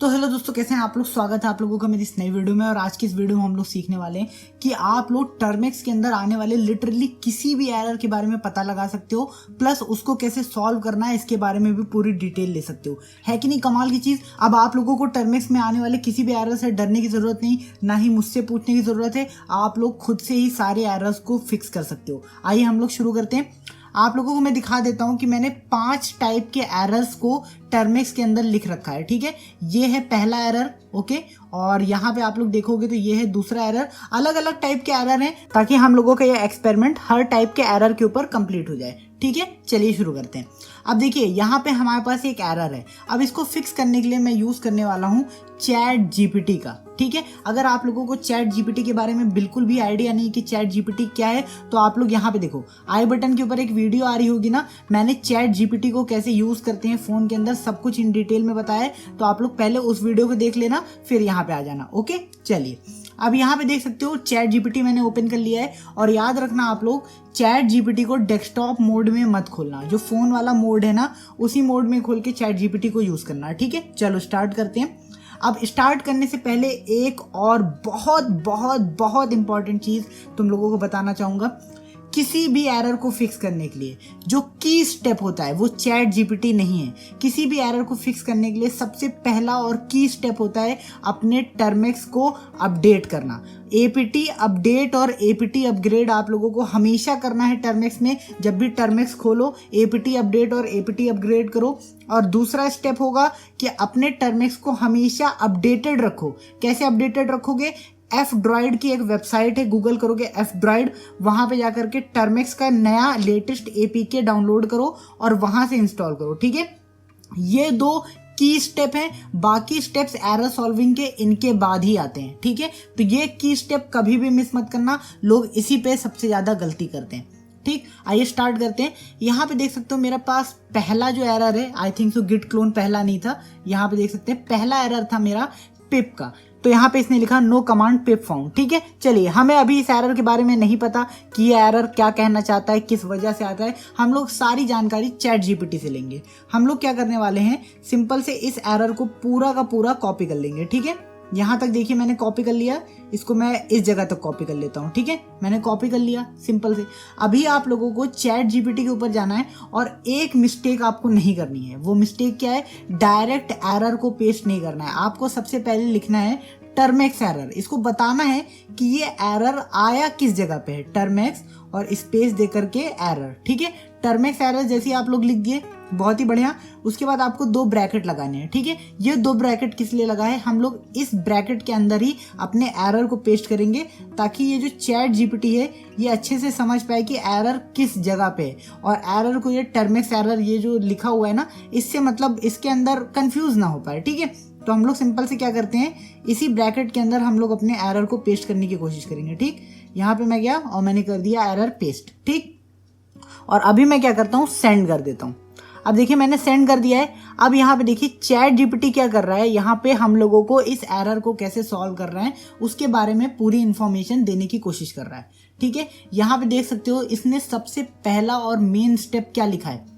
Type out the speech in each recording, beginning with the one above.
तो हेलो दोस्तों, कैसे हैं आप लोग। स्वागत है आप लोगों का मेरी इस नई वीडियो में। और आज की इस वीडियो में हम लोग सीखने वाले हैं कि आप लोग टर्मेक्स के अंदर आने वाले लिटरली किसी भी एरर के बारे में पता लगा सकते हो, प्लस उसको कैसे सॉल्व करना है इसके बारे में भी पूरी डिटेल ले सकते हो। है कि नहीं कमाल की चीज। अब आप लोगों को टर्मेक्स में आने वाले किसी भी एरर से डरने की जरूरत नहीं, ना ही मुझसे पूछने की जरूरत है। आप लोग खुद से ही सारे एरर्स को फिक्स कर सकते हो। आइए हम लोग शुरू करते हैं। आप लोगों को मैं दिखा देता हूं कि मैंने 5 टाइप के एरर्स को टर्मेक्स के अंदर लिख रखा है। ठीक है, ये है पहला एरर। ओके, और यहाँ पे आप लोग देखोगे तो ये है दूसरा एरर। अलग अलग टाइप के एरर हैं ताकि हम लोगों का ये एक्सपेरिमेंट हर टाइप के एरर के ऊपर कंप्लीट हो जाए। ठीक है, चलिए शुरू करते हैं। अब देखिए यहाँ पे हमारे पास एक एरर है। अब इसको फिक्स करने के लिए मैं यूज करने वाला हूँ चैट जीपीटी का। ठीक है, अगर आप लोगों को चैट जीपीटी के बारे में बिल्कुल भी आइडिया नहीं कि चैट जीपीटी क्या है, तो आप लोग यहाँ पे देखो, आई बटन के ऊपर एक वीडियो आ रही होगी ना। मैंने चैट जीपीटी को कैसे यूज करते हैं फोन के अंदर सब कुछ इन डिटेल में बताया है, तो आप लोग पहले उस वीडियो को देख लेना, फिर यहाँ पे आ जाना। ओके, चलिए अब यहाँ पे देख सकते हो चैट जीपीटी मैंने ओपन कर लिया है। और याद रखना आप लोग, चैट जीपीटी को डेस्कटॉप मोड में मत खोलना, जो फोन वाला मोड है ना उसी मोड में खोल के चैट जीपीटी को यूज करना। ठीक है, चलो स्टार्ट करते हैं। अब स्टार्ट करने से पहले एक और बहुत बहुत बहुत इंपॉर्टेंट चीज तुम लोगों को बताना चाहूंगा। किसी भी एरर को फिक्स करने के लिए जो की स्टेप होता है वो चैट जीपीटी नहीं है। किसी भी एरर को फिक्स करने के लिए सबसे पहला और की स्टेप होता है अपने टर्मेक्स को अपडेट करना। एपीटी अपडेट और एपीटी अपग्रेड आप लोगों को हमेशा करना है टर्मेक्स में। जब भी टर्मेक्स खोलो एपीटी अपडेट और एपीटी अपग्रेड करो। और दूसरा स्टेप होगा कि अपने टर्मेक्स को हमेशा अपडेटेड रखो। कैसे अपडेटेड रखोगे? F-Droid की एक वेबसाइट है, गूगल करोगे F-Droid, वहां पे जाकर के टर्मेक्स का नया लेटेस्ट एपीके डाउनलोड करो और वहां से इंस्टॉल करो। ठीक है, ये 2 की स्टेप हैं। बाकी स्टेप्स एरर सॉल्विंग के इनके बाद ही आते हैं। ठीक है, तो ये की स्टेप कभी भी मिस मत करना, लोग इसी पे सबसे ज्यादा गलती करते हैं। ठीक, आइए स्टार्ट करते हैं। यहाँ पे देख सकते हो मेरे पास पहला जो एरर है, I think so git clone पहला नहीं था। यहाँ पे देख सकते हैं पहला एरर था मेरा पिप का, तो यहाँ पे इसने लिखा नो कमांड पिप फाउंड। ठीक है, चलिए हमें अभी इस एरर के बारे में नहीं पता कि ये एरर क्या कहना चाहता है, किस वजह से आता है। हम लोग सारी जानकारी चैट जीपीटी से लेंगे। हम लोग क्या करने वाले हैं, सिंपल से इस एरर को पूरा का पूरा कॉपी कर लेंगे। ठीक है, यहाँ तक देखिए मैंने कॉपी कर लिया, इसको मैं इस जगह तक कॉपी कर लेता हूँ। ठीक है, मैंने कॉपी कर लिया सिंपल से। अभी आप लोगों को चैट जीपीटी के ऊपर जाना है और एक मिस्टेक आपको नहीं करनी है। वो मिस्टेक क्या है? डायरेक्ट एरर को पेस्ट नहीं करना है। आपको सबसे पहले लिखना है टर्मेक्स एरर। इसको बताना है कि ये एरर आया किस जगह पे है, टर्मेक्स और स्पेस दे करके एरर। ठीक है, टर्मेक्स एरर जैसे आप लोग लिख दिए, बहुत ही बढ़िया। उसके बाद आपको 2 ब्रैकेट लगाने हैं। ठीक है, ये 2 ब्रैकेट किस लिए लगा है? हम लोग इस ब्रैकेट के अंदर ही अपने एरर को पेस्ट करेंगे ताकि ये जो चैट जीपीटी है ये अच्छे से समझ पाए कि एरर किस जगह पे है। और एरर को ये टर्मेक्स एरर ये जो लिखा हुआ है ना, इससे मतलब इसके अंदर कंफ्यूज ना हो पाए। ठीक है, तो हम लोग सिंपल से क्या करते हैं, इसी ब्रैकेट के अंदर हम लोग अपने एरर को पेस्ट करने की कोशिश करेंगे। ठीक, यहाँ पे मैं गया और मैंने कर दिया एरर पेस्ट। ठीक, और अभी मैं क्या करता हूँ, सेंड कर देता हूँ। अब देखिए मैंने सेंड कर दिया है। अब यहाँ पे देखिए चैट जीपीटी क्या कर रहा है, यहाँ पे हम लोगों को इस एरर को कैसे सॉल्व कर रहा है उसके बारे में पूरी इंफॉर्मेशन देने की कोशिश कर रहा है। ठीक है, यहाँ पे देख सकते हो इसने सबसे पहला और मेन स्टेप क्या लिखा है,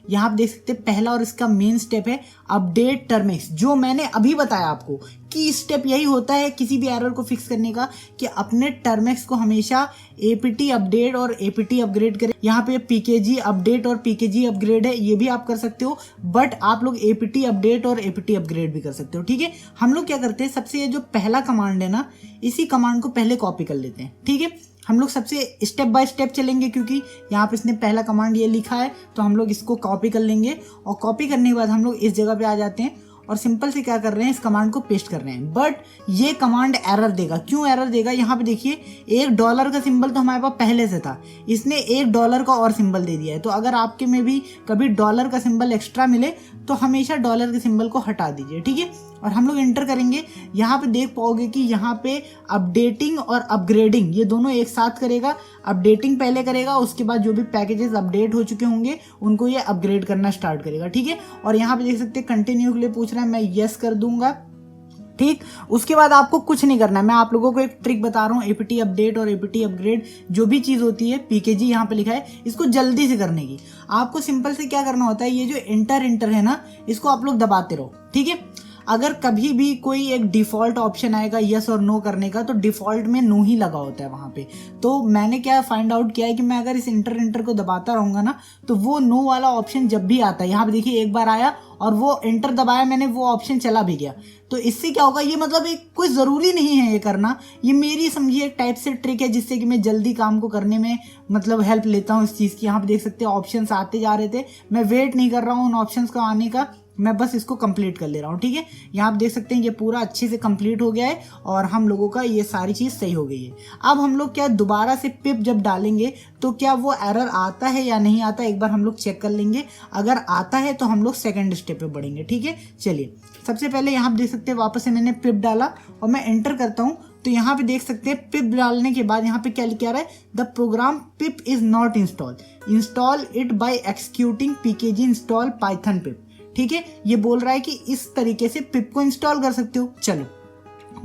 यहाँ पे देख सकते हैं पहला और इसका मेन स्टेप है अपडेट टर्मेक्स। जो मैंने अभी बताया आपको कि स्टेप यही होता है किसी भी एरर को फिक्स करने का, कि अपने टर्मेक्स को हमेशा एपीटी अपडेट और एपीटी अपग्रेड करें। यहाँ पे पीकेजी अपडेट और पीकेजी अपग्रेड है, ये भी आप कर सकते हो, बट आप लोग एपीटी अपडेट और एपीटी अपग्रेड भी कर सकते हो। ठीक है, हम लोग क्या करते हैं, सबसे ये जो पहला कमांड है ना, इसी कमांड को पहले कॉपी कर लेते हैं। ठीक है, हम लोग सबसे स्टेप बाय स्टेप चलेंगे क्योंकि यहाँ पे इसने पहला कमांड ये लिखा है, तो हम लोग इसको कॉपी कर लेंगे। और कॉपी करने के बाद हम लोग इस जगह पे आ जाते हैं और सिंपल से क्या कर रहे हैं, इस कमांड को पेस्ट कर रहे हैं। बट ये कमांड एरर देगा। क्यों एरर देगा? यहाँ पे देखिए $1 का सिंबल तो हमारे पास पहले से था, इसने $1 का और सिंबल दे दिया है। तो अगर आपके में भी कभी डॉलर का सिंबल एक्स्ट्रा मिले तो हमेशा डॉलर के सिंबल को हटा दीजिए। ठीक है, और हम लोग एंटर करेंगे। यहाँ पे देख पाओगे कि यहाँ पे अपडेटिंग और अपग्रेडिंग ये दोनों एक साथ करेगा। अपडेटिंग पहले करेगा, उसके बाद जो भी पैकेजेस अपडेट हो चुके होंगे उनको ये अपग्रेड करना स्टार्ट करेगा। ठीक है, और यहाँ पे देख सकते हैं कंटिन्यू के लिए पूछ रहा है, मैं यस कर दूंगा। ठीक, उसके बाद आपको कुछ नहीं करना है। मैं आप लोगों को एक ट्रिक बता रहा हूँ, एपीटी अपडेट और एपीटी अपग्रेड जो भी चीज होती है, पीकेजी यहाँ पे लिखा है, इसको जल्दी से करने की आपको सिंपल से क्या करना होता है, ये जो इंटर है ना, इसको आप लोग दबाते रहो। ठीक है, अगर कभी भी कोई एक डिफॉल्ट ऑप्शन आएगा यस और नो करने का, तो डिफॉल्ट में नो ही लगा होता है वहाँ पे। तो मैंने क्या फाइंड आउट किया है कि मैं अगर इस इंटर को दबाता रहूँगा ना, तो वो नो वाला ऑप्शन जब भी आता है, यहाँ पे देखिए एक बार आया और वो एंटर दबाया मैंने, वो ऑप्शन चला भी गया। तो इससे क्या होगा, ये मतलब एक कोई ज़रूरी नहीं है ये करना, ये मेरी समझिए एक टाइप से ट्रिक है जिससे कि मैं जल्दी काम को करने में मतलब हेल्प लेता हूँ इस चीज़ की। यहाँ पे देख सकते हैं ऑप्शंस आते जा रहे थे, मैं वेट नहीं कर रहा हूँ उन ऑप्शंस को आने का, मैं बस इसको कंप्लीट कर ले रहा हूँ। ठीक है, यहाँ आप देख सकते हैं ये पूरा अच्छे से कंप्लीट हो गया है और हम लोगों का ये सारी चीज़ सही हो गई है। अब हम लोग क्या दोबारा से पिप जब डालेंगे तो क्या वो एरर आता है या नहीं आता, एक बार हम लोग चेक कर लेंगे। अगर आता है तो हम लोग सेकंड स्टेप पे बढ़ेंगे। ठीक है, चलिए सबसे पहले यहाँ पे देख सकते हैं वापस से मैंने पिप डाला और मैं एंटर करता हूँ, तो यहाँ पे देख सकते हैं पिप डालने के बाद यहाँ पे क्या लिखा रहा है, the program pip is not install it by executing pkg install python pip. ठीक है, ये बोल रहा है कि इस तरीके से पिप को इंस्टॉल कर सकते हो। चलो,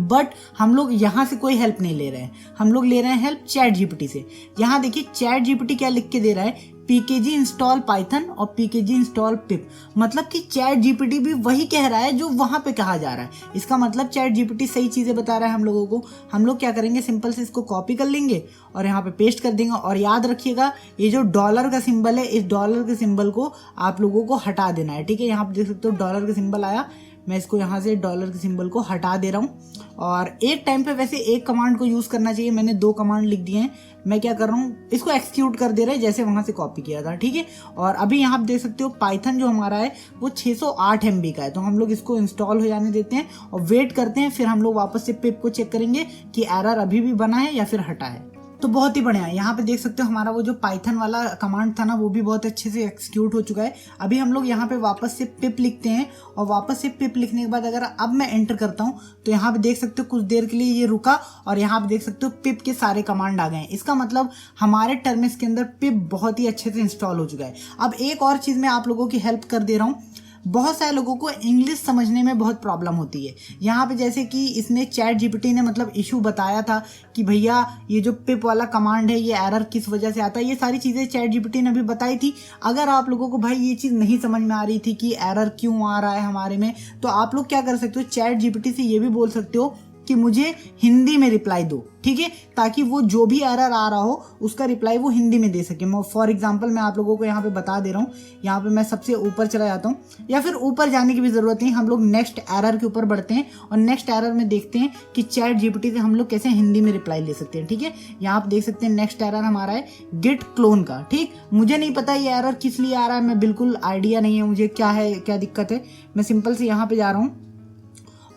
बट हम लोग यहाँ से कोई हेल्प नहीं ले रहे हैं, हम लोग ले रहे हैं हेल्प चैट जीपीटी से। यहाँ देखिए चैट जीपीटी क्या लिख के दे रहा है, pkg इंस्टॉल पाइथन और pkg इंस्टॉल पिप। मतलब कि चैट जीपीटी भी वही कह रहा है जो वहां पे कहा जा रहा है। इसका मतलब चैट जीपीटी सही चीजें बता रहा है हम लोगों को। हम लोग क्या करेंगे, सिंपल से इसको कॉपी कर लेंगे और यहाँ पे पेस्ट कर देंगे। और याद रखिएगा ये जो डॉलर का सिंबल है, इस डॉलर के सिंबल को आप लोगों को हटा देना है। ठीक है, यहाँ पे देख सकते हो डॉलर का सिंबल आया, मैं इसको यहाँ से डॉलर के सिंबल को हटा दे रहा हूँ। और एक टाइम पे वैसे एक कमांड को यूज करना चाहिए, मैंने 2 कमांड लिख दिए हैं। मैं क्या कर रहा हूँ, इसको एक्सिक्यूट कर दे रहे हैं जैसे वहां से कॉपी किया था। ठीक है, और अभी यहाँ पे देख सकते हो पाइथन जो हमारा है वो 608 MB का है, तो हम लोग इसको इंस्टॉल हो जाने देते हैं और वेट करते हैं। फिर हम लोग वापस से पिप को चेक करेंगे कि एरर अभी भी बना है या फिर हटा है। तो बहुत ही बढ़िया, यहाँ पे देख सकते हो हमारा वो जो पाइथन वाला कमांड था ना, वो भी बहुत अच्छे से एक्सिक्यूट हो चुका है। अभी हम लोग यहाँ पे वापस से पिप लिखते हैं और वापस से पिप लिखने के बाद अगर अब मैं एंटर करता हूँ तो यहाँ पे देख सकते हो कुछ देर के लिए ये रुका और यहाँ पे देख सकते हो पिप के सारे कमांड आ गए हैं। इसका मतलब हमारे टर्मिक्स के अंदर पिप बहुत ही अच्छे से इंस्टॉल हो चुका है। अब एक और चीज़ मैं आप लोगों की हेल्प कर दे रहा हूँ, बहुत सारे लोगों को इंग्लिश समझने में बहुत प्रॉब्लम होती है। यहाँ पे जैसे कि इसने चैट जीपीटी ने मतलब इशू बताया था कि भैया ये जो पिप वाला कमांड है ये एरर किस वजह से आता है, ये सारी चीज़ें चैट जीपीटी ने भी बताई थी। अगर आप लोगों को भाई ये चीज़ नहीं समझ में आ रही थी कि एरर क्यों आ रहा है हमारे में, तो आप लोग क्या कर सकते हो, चैट जीपीटी से ये भी बोल सकते हो कि मुझे हिंदी में रिप्लाई दो। ठीक है, ताकि वो जो भी एरर आ रहा हो उसका रिप्लाई वो हिंदी में दे सके। फॉर एग्जांपल मैं आप लोगों को यहाँ पे बता दे रहा हूँ, यहाँ पे मैं सबसे ऊपर चला जाता हूँ, या फिर ऊपर जाने की भी ज़रूरत नहीं, हम लोग नेक्स्ट एरर के ऊपर बढ़ते हैं और नेक्स्ट एरर में देखते हैं कि चैट जीपीटी से हम लोग कैसे हिंदी में रिप्लाई ले सकते हैं। ठीक है, यहाँ आप देख सकते हैं नेक्स्ट एरर हमारा है गिट क्लोन का। ठीक, मुझे नहीं पता ये एरर किस लिए आ रहा है, मैं बिल्कुल आइडिया नहीं है मुझे क्या है, क्या दिक्कत है। मैं सिंपल से यहाँ पे जा रहा हूँ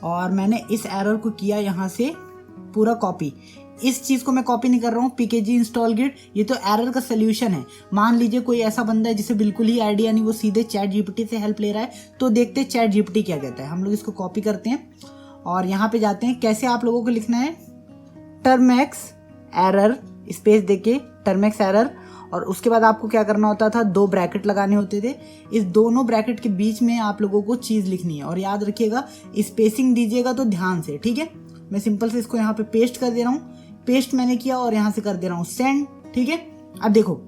और मैंने इस एरर को किया यहाँ से पूरा कॉपी। इस चीज़ को मैं कॉपी नहीं कर रहा हूँ, pkg इंस्टॉल गिट, ये तो एरर का सोल्यूशन है। मान लीजिए कोई ऐसा बंदा है जिसे बिल्कुल ही आइडिया नहीं, वो सीधे चैट जीपीटी से हेल्प ले रहा है, तो देखते हैं चैट जीपीटी क्या कहता है। हम लोग इसको कॉपी करते हैं और यहाँ पे जाते हैं। कैसे आप लोगों को लिखना है, टर्मेक्स एरर स्पेस देके टर्मेक्स एरर, और उसके बाद आपको क्या करना होता था, 2 ब्रैकेट लगाने होते थे। इस दोनों ब्रैकेट के बीच में आप लोगों को चीज़ लिखनी है और याद रखिएगा स्पेसिंग दीजिएगा तो ध्यान से। ठीक है, मैं सिंपल से इसको यहाँ पे पेस्ट कर दे रहा हूँ, पेस्ट मैंने किया और यहाँ से कर दे रहा हूँ सेंड। ठीक है, अब देखो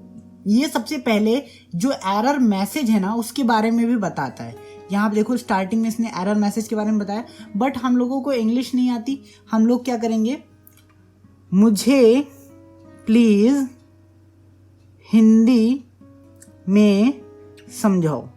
ये सबसे पहले जो एरर मैसेज है ना उसके बारे में भी बताता है। यहाँ पे देखो स्टार्टिंग में इसने एरर मैसेज के बारे में बताया, बट हम लोगों को इंग्लिश नहीं आती। हम लोग क्या करेंगे, मुझे प्लीज़ हिंदी में समझाओ।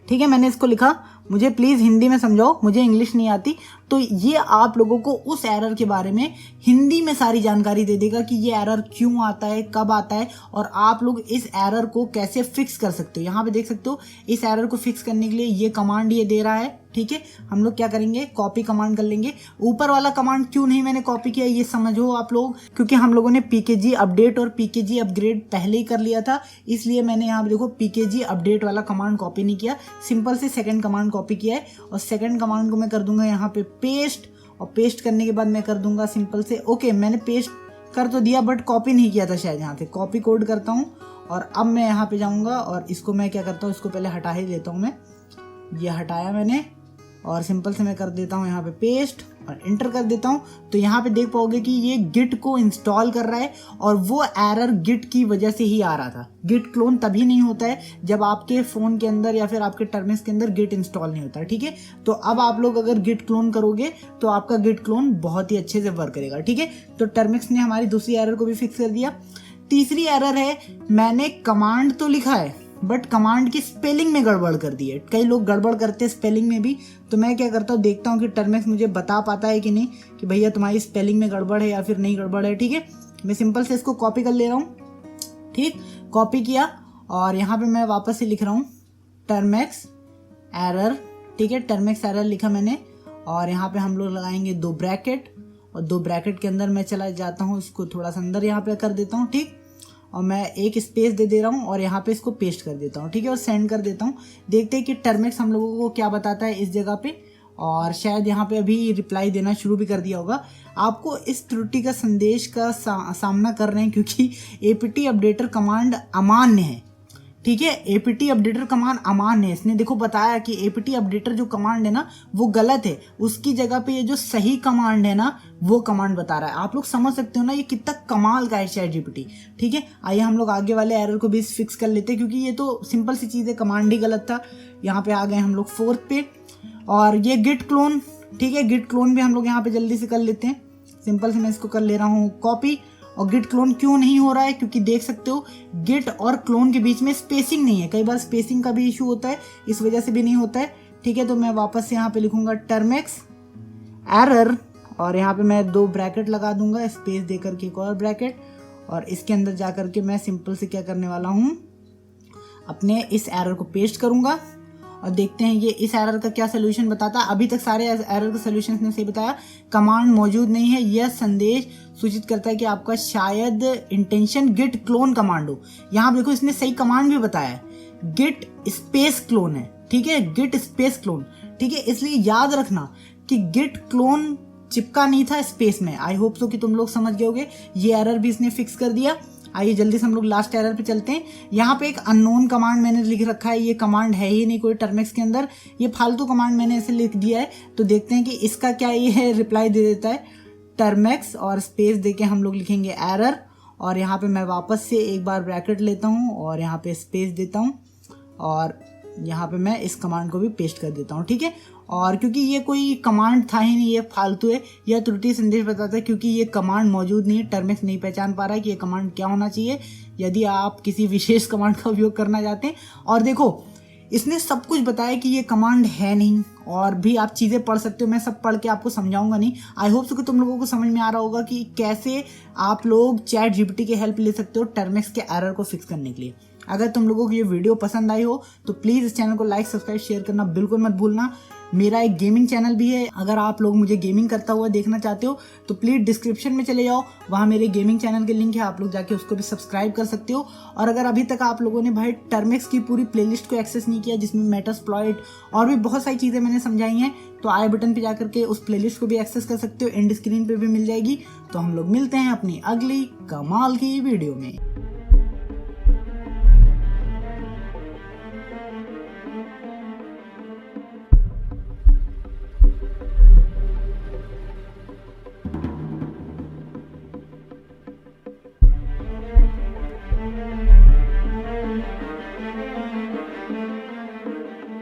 ठीक है, मैंने इसको लिखा, मुझे प्लीज़ हिंदी में समझाओ, मुझे इंग्लिश नहीं आती। तो ये आप लोगों को उस एरर के बारे में हिंदी में सारी जानकारी दे देगा कि ये एरर क्यों आता है, कब आता है, और आप लोग इस एरर को कैसे फिक्स कर सकते हो। यहाँ पे देख सकते हो इस एरर को फिक्स करने के लिए ये कमांड ये दे रहा है। ठीक है, हम लोग क्या करेंगे, कॉपी कमांड कर लेंगे। ऊपर वाला कमांड क्यों नहीं मैंने कॉपी किया ये समझो आप लोग, क्योंकि हम लोगों ने pkg अपडेट और pkg अपग्रेड पहले ही कर लिया था, इसलिए मैंने यहाँ पे देखो pkg अपडेट वाला कमांड कॉपी नहीं किया, सिंपल से सेकंड कमांड कॉपी किया है। और सेकंड कमांड को मैं कर दूंगा यहाँ पे पेस्ट, और पेस्ट करने के बाद मैं कर दूंगा सिंपल से ओके। मैंने पेस्ट कर तो दिया बट कॉपी नहीं किया था शायद, यहाँ से कॉपी कोड करता हूँ। और अब मैं यहाँ पे जाऊँगा और इसको मैं क्या करता हूँ, इसको पहले हटा ही देता हूँ। मैं ये हटाया मैंने और सिंपल से मैं कर देता हूँ यहाँ पे पेस्ट और इंटर कर देता हूँ। तो यहाँ पे देख पाओगे कि ये गिट को इंस्टॉल कर रहा है और वो एरर गिट की वजह से ही आ रहा था। गिट क्लोन तभी नहीं होता है जब आपके फ़ोन के अंदर या फिर आपके टर्मिक्स के अंदर गिट इंस्टॉल नहीं होता, ठीक है। तो अब आप लोग अगर गिट क्लोन करोगे तो आपका गिट क्लोन बहुत ही अच्छे से वर्क करेगा, ठीक है। तो टर्मिक्स ने हमारी दूसरी एरर को भी फिक्स कर दिया। तीसरी एरर है, मैंने कमांड तो लिखा है बट कमांड की स्पेलिंग में गड़बड़ कर दी है। कई लोग गड़बड़ करते हैं स्पेलिंग में भी, तो मैं क्या करता हूँ, देखता हूँ कि टर्मिक्स मुझे बता पाता है कि नहीं कि भैया तुम्हारी स्पेलिंग में गड़बड़ है या फिर नहीं गड़बड़ है, ठीक है। मैं सिंपल से इसको कॉपी कर ले रहा हूँ, ठीक। कॉपी किया और यहाँ पे मैं वापस से लिख रहा हूँ टर्मिक्स एरर, ठीक है। टर्मिक्स एरर लिखा मैंने और यहाँ पे हम लोग लगाएंगे 2 ब्रैकेट और 2 ब्रैकेट के अंदर मैं चला जाता हूँ, इसको थोड़ा सा अंदर यहाँ पे कर देता हूँ, ठीक। और मैं एक स्पेस दे रहा हूँ और यहाँ पे इसको पेस्ट कर देता हूँ, ठीक है, और सेंड कर देता हूँ। देखते हैं कि टर्मिक्स हम लोगों को क्या बताता है इस जगह पे, और शायद यहाँ पे अभी रिप्लाई देना शुरू भी कर दिया होगा। आपको इस त्रुटि का संदेश का सामना कर रहे हैं क्योंकि एपीटी अपडेटर कमांड अमान्य है, ठीक है। एपीटी अपडेटर कमांड अमान्य है। इसने देखो बताया कि एपीटी अपडेटर जो कमांड है ना वो गलत है, उसकी जगह पे ये जो सही कमांड है ना वो कमांड बता रहा है। आप लोग समझ सकते हो ना ये कितना कमाल का है चैटजीपीटी, ठीक है। आइए हम लोग आगे वाले एरर को भी फिक्स कर लेते हैं क्योंकि ये तो सिंपल सी चीज़ है, कमांड ही गलत था। यहाँ पे आ गए हम लोग 4th पे और ये गिट क्लोन, ठीक है। गिट क्लोन भी हम लोग यहाँ पे जल्दी से कर लेते हैं। सिंपल से मैं इसको कर ले रहा हूँ कॉपी। और गिट क्लोन क्यों नहीं हो रहा है, क्योंकि देख सकते हो गिट और क्लोन के बीच में स्पेसिंग नहीं है। कई बार स्पेसिंग का भी इशू होता है, इस वजह से भी नहीं होता है, ठीक है। तो मैं वापस से यहाँ पे लिखूंगा टर्मिक्स एरर और यहाँ पे मैं 2 ब्रैकेट लगा दूंगा, स्पेस दे करके एक और ब्रैकेट, और इसके अंदर जा करके मैं सिंपल से क्या करने वाला हूँ, अपने इस एरर को पेस्ट करूंगा और देखते हैं ये इस एरर का क्या सोल्यूशन बताता है। अभी तक सारे एरर के सोल्यूशन ने सही बताया। कमांड मौजूद नहीं है, यह संदेश सूचित करता है कि आपका शायद इंटेंशन गिट क्लोन कमांड हो। यहाँ देखो इसने सही कमांड भी बताया है, गिट स्पेस क्लोन है, ठीक है, गिट स्पेस क्लोन, ठीक है। इसलिए याद रखना कि गिट क्लोन चिपका नहीं था स्पेस में। आई होप सो कि तुम लोग समझ गए होगे। ये एरर भी इसने फिक्स कर दिया। आइए जल्दी से हम लोग लास्ट एरर पे चलते हैं। यहाँ पे एक अननोन कमांड मैंने लिख रखा है, ये कमांड है ही नहीं कोई टर्मिक्स के अंदर, ये फालतू कमांड मैंने ऐसे लिख दिया है। तो देखते हैं कि इसका क्या ये रिप्लाई दे देता है। टर्मिक्स और स्पेस देके हम लोग लिखेंगे एरर और यहाँ पे मैं वापस से एक बार ब्रैकेट लेता हूँ और यहाँ पे स्पेस देता हूँ और यहाँ पे मैं इस कमांड को भी पेस्ट कर देता हूँ, ठीक है। और क्योंकि ये कोई कमांड था ही नहीं, ये फालतू है, यह त्रुटि संदेश बताता है क्योंकि ये कमांड मौजूद नहीं है। टर्मिक्स नहीं पहचान पा रहा है कि ये कमांड क्या होना चाहिए यदि आप किसी विशेष कमांड का उपयोग करना चाहते हैं। और देखो इसने सब कुछ बताया कि ये कमांड है नहीं, और भी आप चीज़ें पढ़ सकते हो, मैं सब पढ़ के आपको समझाऊंगा नहीं। आई होप सो कि तुम लोगों को समझ में आ रहा होगा कि कैसे आप लोग चैट जीपीटी की हेल्प ले सकते हो टर्मिक्स के एरर को फिक्स करने के लिए। अगर तुम लोगों को ये वीडियो पसंद आई हो तो प्लीज़ इस चैनल को लाइक सब्सक्राइब शेयर करना बिल्कुल मत भूलना। मेरा एक गेमिंग चैनल भी है, अगर आप लोग मुझे गेमिंग करता हुआ देखना चाहते हो तो प्लीज़ डिस्क्रिप्शन में चले जाओ, वहाँ मेरे गेमिंग चैनल के लिंक है, आप लोग जाके उसको भी सब्सक्राइब कर सकते हो। और अगर अभी तक आप लोगों ने भाई टर्मिक्स की पूरी प्लेलिस्ट को एक्सेस नहीं किया जिसमें मेटास्प्लॉइट और भी बहुत सारी चीज़ें मैंने समझाई हैं, तो आई बटन पे जाकर के उस प्लेलिस्ट को भी एक्सेस कर सकते हो, एंड स्क्रीन पे भी मिल जाएगी। तो हम लोग मिलते हैं अपनी अगली कमाल की वीडियो में।